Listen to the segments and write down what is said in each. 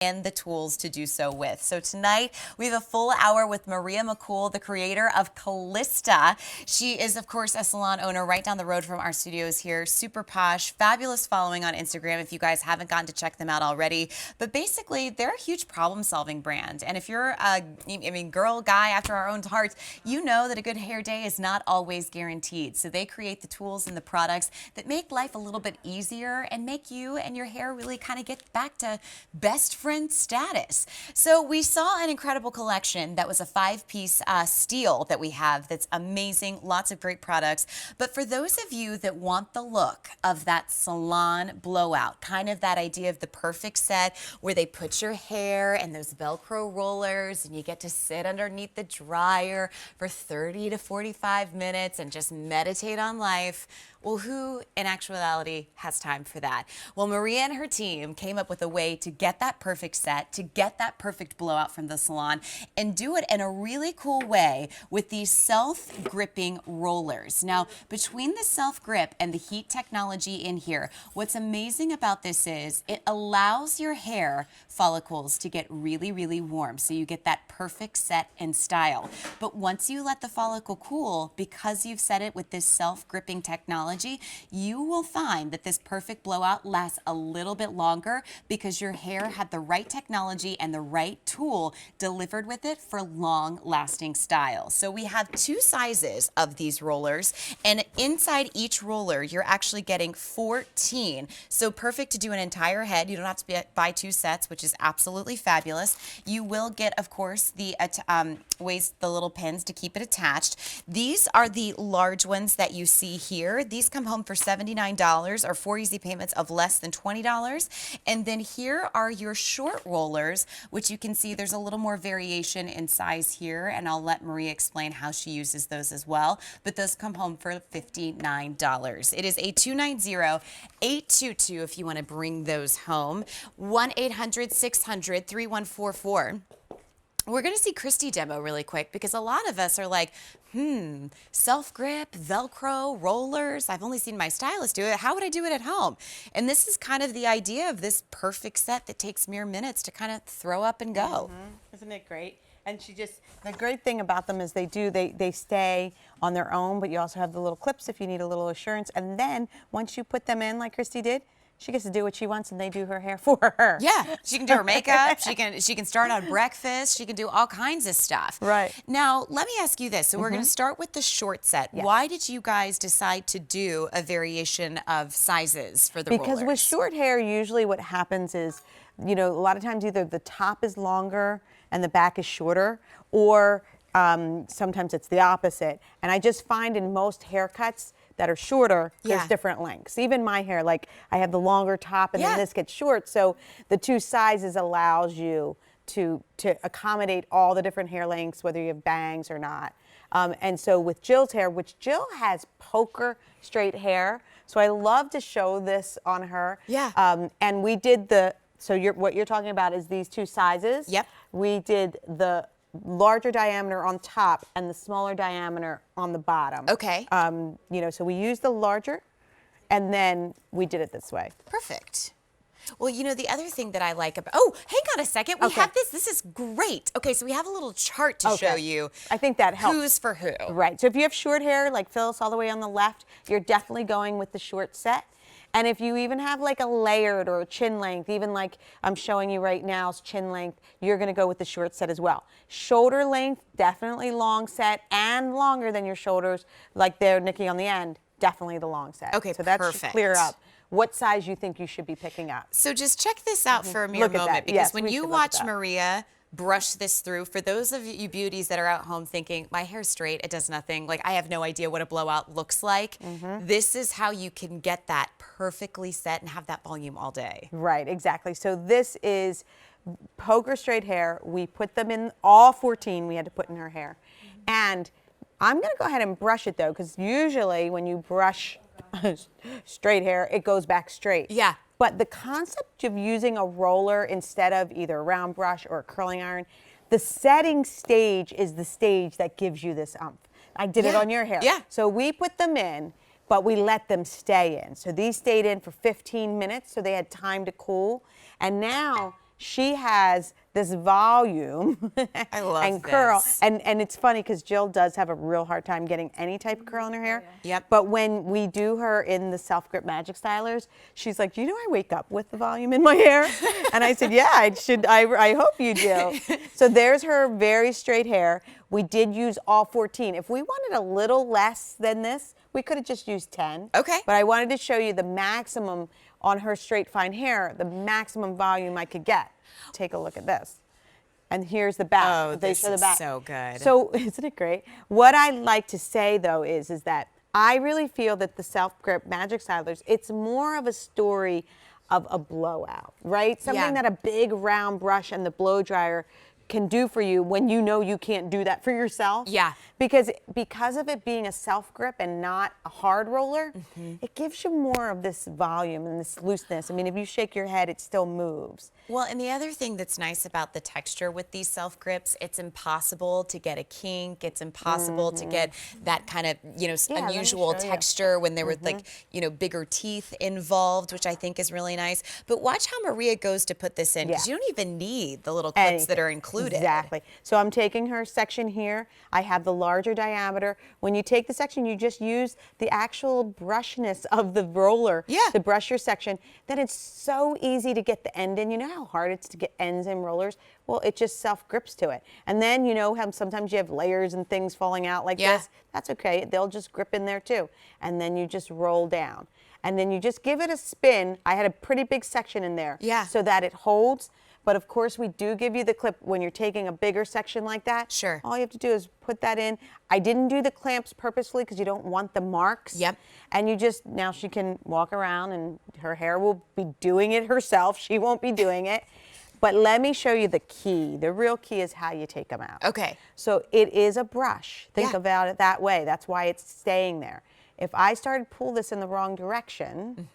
and the tools to do so with. So tonight we have a full hour with Maria McCool, the creator of Calista. She is, of course, a salon owner right down the road from our studios here. Super posh, fabulous following on Instagram if you guys haven't gotten to check them out already. But basically, they're a huge problem-solving brand. And if you're a girl, guy after our own hearts, you know that a good hair day is not always guaranteed. So they create the tools and the products that make life a little bit easier and make you and your hair really kind of get back to best friend status. So we saw an incredible collection that was a 5-piece steal that we have that's amazing, lots of great products. But for those of you that want the look of that salon blowout, kind of that idea of the perfect set where they put your hair and those Velcro rollers and you get to sit underneath the dryer for 30 to 45 minutes and just meditate on life, well, who in actuality has time for that? Well, Maria and her team came up with a way to get that perfect set, to get that perfect blowout from the salon, and do it in a really cool way with these self-gripping rollers. Now, between the self-grip and the heat technology in here, what's amazing about this is it allows your hair follicles to get really, really warm, so you get that perfect set and style. But once you let the follicle cool, because you've set it with this self-gripping technology, you will find that this perfect blowout lasts a little bit longer because your hair had the right technology and the right tool delivered with it for long-lasting style. So we have 2 sizes of these rollers, and inside each roller, you're actually getting 14. So perfect to do an entire head. You don't have to buy 2 sets, which is absolutely fabulous. You will get, of course, the little pins to keep it attached. These are the large ones that you see here. These come home for $79 or 4 easy payments of less than $20. And then here are your short rollers, which you can see there's a little more variation in size here, and I'll let Maria explain how she uses those as well. But those come home for $59. It is a 290-822 if you want to bring those home. 1-800-600-3144. We're going to see Christy demo really quick because a lot of us are like, self-grip, Velcro, rollers. I've only seen my stylist do it. How would I do it at home? And this is kind of the idea of this perfect set that takes mere minutes to kind of throw up and go. Isn't it great? And the great thing about them is they stay on their own, but you also have the little clips if you need a little assurance. And then once you put them in like Christy did, she gets to do what she wants, and they do her hair for her. Yeah, she can do her makeup. She can start on breakfast. She can do all kinds of stuff. Right. Now, let me ask you this. So we're going to start with the short set. Yes. Why did you guys decide to do a variation of sizes for the rollers? Because with short hair, usually what happens is, a lot of times either the top is longer and the back is shorter, or sometimes it's the opposite. And I just find in most haircuts that are shorter, there's different lengths. Even my hair, like I have the longer top and then this gets short. So the 2 sizes allows you to accommodate all the different hair lengths, whether you have bangs or not. And so with Jill's hair, which Jill has poker straight hair, so I love to show this on her. Yeah. And we did what you're talking about is these 2 sizes. Yep. We did the larger diameter on top and the smaller diameter on the bottom. Okay. So we used the larger, and then we did it this way. Perfect. Well, the other thing that I like about, hang on a second. We have this. This is great. Okay, so we have a little chart to show you. I think that helps. Who's for who. Right. So if you have short hair, like Phyllis all the way on the left, you're definitely going with the short set. And if you even have like a layered or a chin length, even like I'm showing you right now, chin length, you're going to go with the short set as well. Shoulder length, definitely long set and longer than your shoulders, like there, Nikki, on the end, definitely the long set. Okay, so that should clear up what size you think you should be picking up. So just check this out for a mere moment, because when you watch Maria brush this through, for those of you beauties that are at home thinking, my hair's straight, it does nothing, like I have no idea what a blowout looks like, this is how you can get that perfectly set and have that volume all day. Right, exactly. So this is poker straight hair. We put them in, all 14 we had to put in her hair. And I'm going to go ahead and brush it though, because usually when you brush straight hair, it goes back straight. Yeah. But the concept of using a roller instead of either a round brush or a curling iron, the setting stage is the stage that gives you this umph. I did it on your hair. Yeah. So we put them in, but we let them stay in. So these stayed in for 15 minutes, so they had time to cool. And now she has this volume I love and curl. this. And it's funny because Jill does have a real hard time getting any type of curl in her hair. Yep. But when we do her in the self-grip magic stylers, she's like, you know, I wake up with the volume in my hair. And I said, yeah, I hope you do. So there's her very straight hair. We did use all 14. If we wanted a little less than this, we could have just used 10. Okay. But I wanted to show you the maximum on her straight fine hair, the maximum volume I could get. Take a look at this. And here's the back. Oh, They this show the is back. so good. So isn't it great? What I like to say though is that I really feel that the self-grip magic stylers, it's more of a story of a blowout, right? Something that a big round brush and the blow dryer can do for you when you know you can't do that for yourself. Yeah. Because of it being a self-grip and not a hard roller, it gives you more of this volume and this looseness. I mean, if you shake your head, it still moves. Well, and the other thing that's nice about the texture with these self-grips, it's impossible to get a kink. It's impossible to get that kind of, you know, Yeah, let me unusual show you. texture when there were like, you know, bigger teeth involved, which I think is really nice. But watch how Maria goes to put this in, because you don't even need the little clips that are included. Exactly. So I'm taking her section here. I have the larger diameter. When you take the section, you just use the actual brushness of the roller to brush your section. Then it's so easy to get the end in. You know how hard it's to get ends in rollers? Well, it just self-grips to it. And then you know how sometimes you have layers and things falling out like this? That's okay. They'll just grip in there too. And then you just roll down. And then you just give it a spin. I had a pretty big section in there so that it holds. But of course, we do give you the clip when you're taking a bigger section like that. Sure. All you have to do is put that in. I didn't do the clamps purposefully because you don't want the marks. Yep. And you just, now she can walk around and her hair will be doing it herself. She won't be doing it. But let me show you the key. The real key is how you take them out. Okay. So it is a brush. Think about it that way. That's why it's staying there. If I started to pull this in the wrong direction,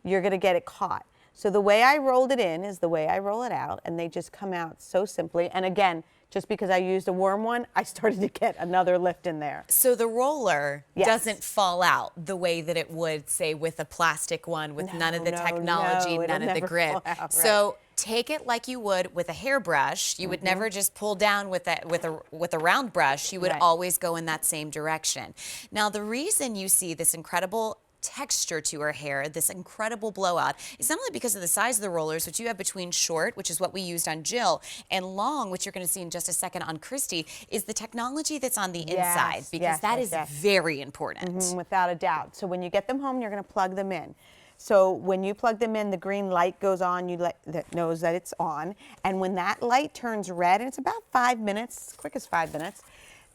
you're going to get it caught. So the way I rolled it in is the way I roll it out, and they just come out so simply. And again, just because I used a warm one, I started to get another lift in there. So the roller doesn't fall out the way that it would, say, with a plastic one with none of the technology, none of the grip. So take it like you would with a hairbrush. You would never just pull down with a round brush. You would always go in that same direction. Now, the reason you see this incredible texture to her hair, this incredible blowout, is not only because of the size of the rollers, which you have between short, which is what we used on Jill, and long, which you're going to see in just a second on Christy, is the technology that's on the inside, because that is very important. Without a doubt. So when you get them home, you're going to plug them in. So when you plug them in, the green light goes on, that knows that it's on. And when that light turns red, and it's about 5 minutes, as quick as 5 minutes,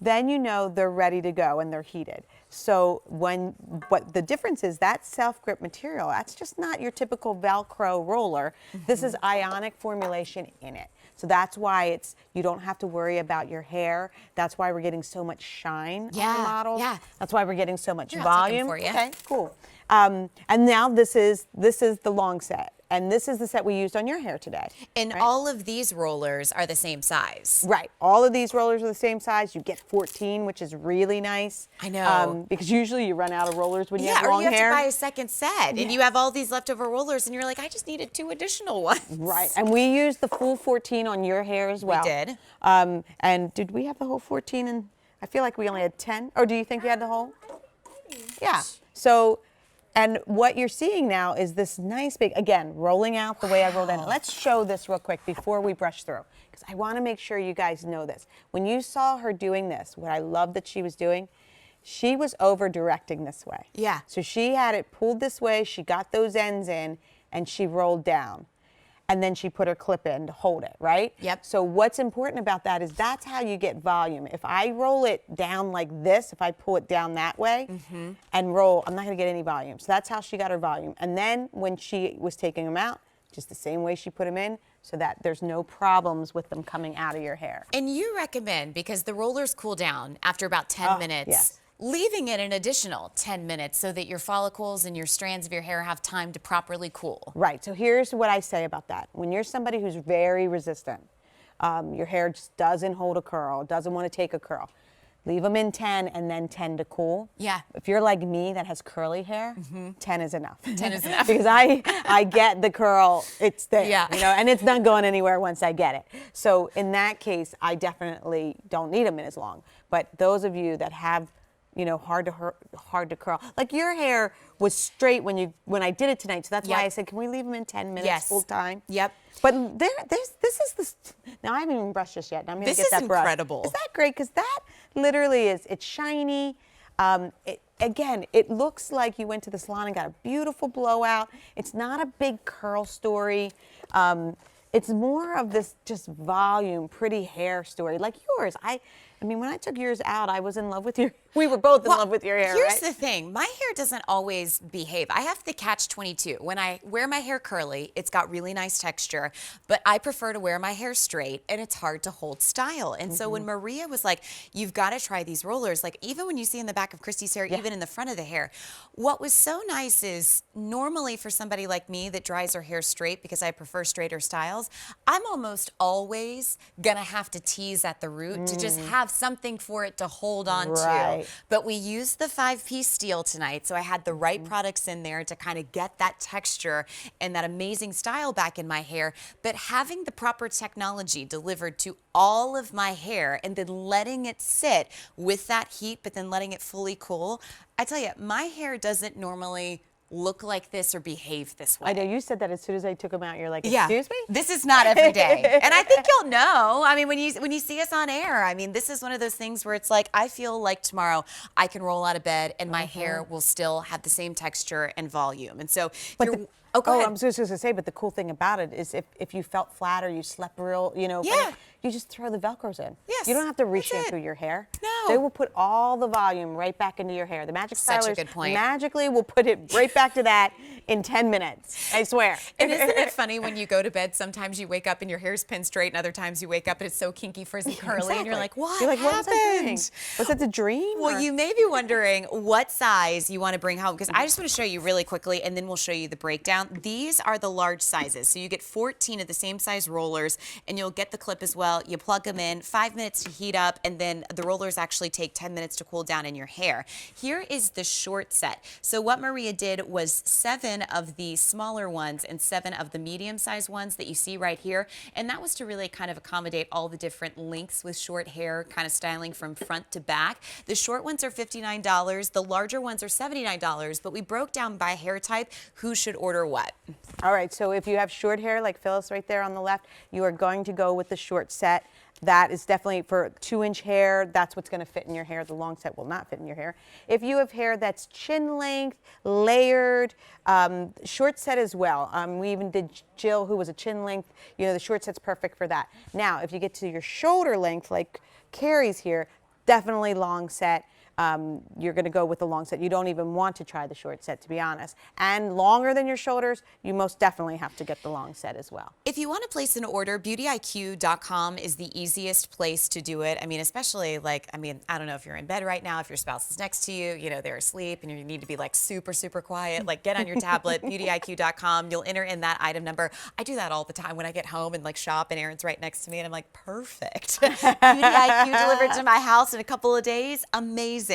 then you know they're ready to go and they're heated. So what the difference is, that self-grip material, that's just not your typical Velcro roller. This is ionic formulation in it. So that's why you don't have to worry about your hair. That's why we're getting so much shine on the models. That's why we're getting so much volume. For you. Okay, cool. And now this is the long set. And this is the set we used on your hair today. And all of these rollers are the same size. Right. All of these rollers are the same size. You get 14, which is really nice. I know. Because usually you run out of rollers when you have long hair. Yeah, or you have hair. to buy a second set. And you have all these leftover rollers, and you're like, I just needed 2 additional ones. Right. And we used the full 14 on your hair as well. We did. And did we have the whole 14? And I feel like we only had 10. Or do you think you had the whole? Yeah. So... And what you're seeing now is this nice big, again, rolling out the way I rolled in. Let's show this real quick before we brush through, because I want to make sure you guys know this. When you saw her doing this, what I love that she was doing, she was over-directing this way. Yeah. So she had it pulled this way, she got those ends in, and she rolled down. And then she put her clip in to hold it, right? Yep. So what's important about that is that's how you get volume. If I roll it down like this, if I pull it down that way and roll, I'm not gonna get any volume. So that's how she got her volume. And then when she was taking them out, just the same way she put them in, so that there's no problems with them coming out of your hair. And you recommend, because the rollers cool down after about 10 minutes, leaving it an additional 10 minutes so that your follicles and your strands of your hair have time to properly cool. Right, so here's what I say about that. When you're somebody who's very resistant, your hair just doesn't hold a curl, doesn't want to take a curl, leave them in 10 and then 10 to cool. Yeah. If you're like me that has curly hair, 10 is enough. 10 is enough. Because I get the curl, it's there, Yeah. you know, and it's not going anywhere once I get it. So in that case, I definitely don't need them in as long. But those of you that have, you know, hard to curl, like your hair was straight when I did it tonight. So that's why I said, can we leave them in 10 minutes full time? Yep. But this is the, now I haven't even brushed this yet. Now I'm going to get that brush. This is incredible. Is that great? Because that literally it's shiny. Again, it looks like you went to the salon and got a beautiful blowout. It's not a big curl story. It's more of this just volume, pretty hair story, like yours. I mean, when I took yours out, I was in love with your. We were both in love with your hair. Here's right? the thing: my hair doesn't always behave. I have the catch-22. When I wear my hair curly, it's got really nice texture, but I prefer to wear my hair straight, and it's hard to hold style. And so when Maria was like, "You've got to try these rollers," like even when you see in the back of Christy's hair, even in the front of the hair, what was so nice is normally for somebody like me that dries her hair straight because I prefer straighter styles, I'm almost always gonna have to tease at the root to just have something for it to hold on to. But we used the 5-piece steel tonight, so I had the right products in there to kind of get that texture and that amazing style back in my hair. But having the proper technology delivered to all of my hair and then letting it sit with that heat, but then letting it fully cool, I tell you, my hair doesn't normally look like this or behave this way. I know you said that as soon as I took them out. You're like, excuse me? This is not every day. And I think you'll know. I mean, when you see us on air, I mean, this is one of those things where it's like, I feel like tomorrow I can roll out of bed and my hair will still have the same texture and volume. And so, But go ahead. I'm just going to say, but the cool thing about it is if you felt flat or you slept real, you know, you just throw the Velcros in. Yes, You don't have to that's re-shampoo it. your hair. No. They will put all the volume right back into your hair. The Magic Such a Stylers good point. magically will put it right back to that in 10 minutes. I swear. And isn't it funny when you go to bed, sometimes you wake up and your hair's pinned straight, and other times you wake up and it's so kinky, frizzy, curly, and you're like, what You're like, what was I doing? happened? Was that the dream? Well, or- you may be wondering what size you want to bring home, because I just want to show you really quickly, and then we'll show you the breakdown. These are the large sizes. So you get 14 of the same size rollers, and you'll get the clip as well. You plug them in, 5 minutes to heat up, and then the rollers actually take 10 minutes to cool down in your hair. Here is the short set. So what Maria did was 7 of the smaller ones and 7 of the medium-sized ones that you see right here, and that was to really kind of accommodate all the different lengths with short hair, kind of styling from front to back. The short ones are $59, the larger ones are $79, but we broke down by hair type who should order what. All right, so if you have short hair like Phyllis right there on the left, you are going to go with the short set. That is definitely for 2-inch hair. That's what's going to fit in your hair. The long set will not fit in your hair. If you have hair that's chin length, layered, short set as well. We even did Jill, who was a chin length. You know, the short set's perfect for that. Now, if you get to your shoulder length, like Carrie's here, definitely long set. You're going to go with the long set. You don't even want to try the short set, to be honest. And longer than your shoulders, you most definitely have to get the long set as well. If you want to place an order, beautyiq.com is the easiest place to do it. I mean, especially like, I don't know if you're in bed right now, if your spouse is next to you, you know, they're asleep and you need to be like super, super quiet, like get on your tablet, beautyiq.com. You'll enter in that item number. I do that all the time when I get home and like shop and Aaron's right next to me and I'm like, perfect. BeautyIQ delivered to my house in a couple of days. Amazing.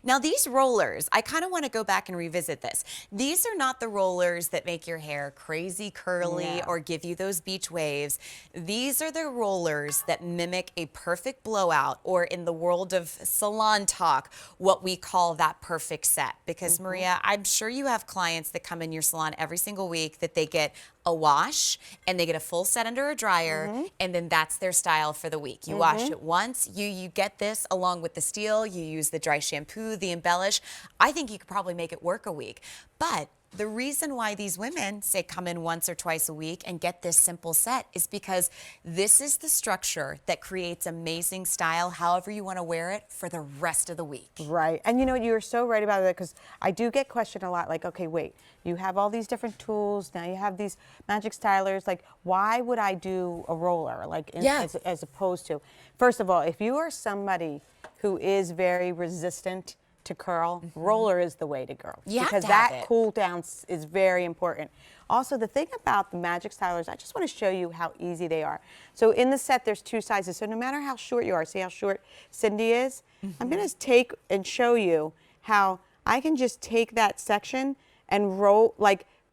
Now these rollers, I kind of want to go back and revisit this. These are not the rollers that make your hair crazy curly or give you those beach waves. These are the rollers that mimic a perfect blowout, or in the world of salon talk, what we call that perfect set. Because Maria, I'm sure you have clients that come in your salon every single week that they get a wash and they get a full set under a dryer and then that's their style for the week. You wash it once, you get this along with the steel, you use the dry shampoo, the embellish. I think you could probably make it work a week. But the reason why these women say come in once or twice a week and get this simple set is because this is the structure that creates amazing style, however you want to wear it, for the rest of the week. Right. And you know, you're so right about it, because I do get questioned a lot, like, okay, wait, you have all these different tools, now you have these Magic Stylers, like, why would I do a roller, like, as opposed to, first of all, if you are somebody who is very resistant to curl, roller is the way to go. You have because to have that it. cool down is very important. Also, the thing about the Magic Stylers, I just want to show you how easy they are. So in the set, there's 2 sizes. So no matter how short you are, see how short Cindy is? I'm going to take and show you how I can just take that section and roll, like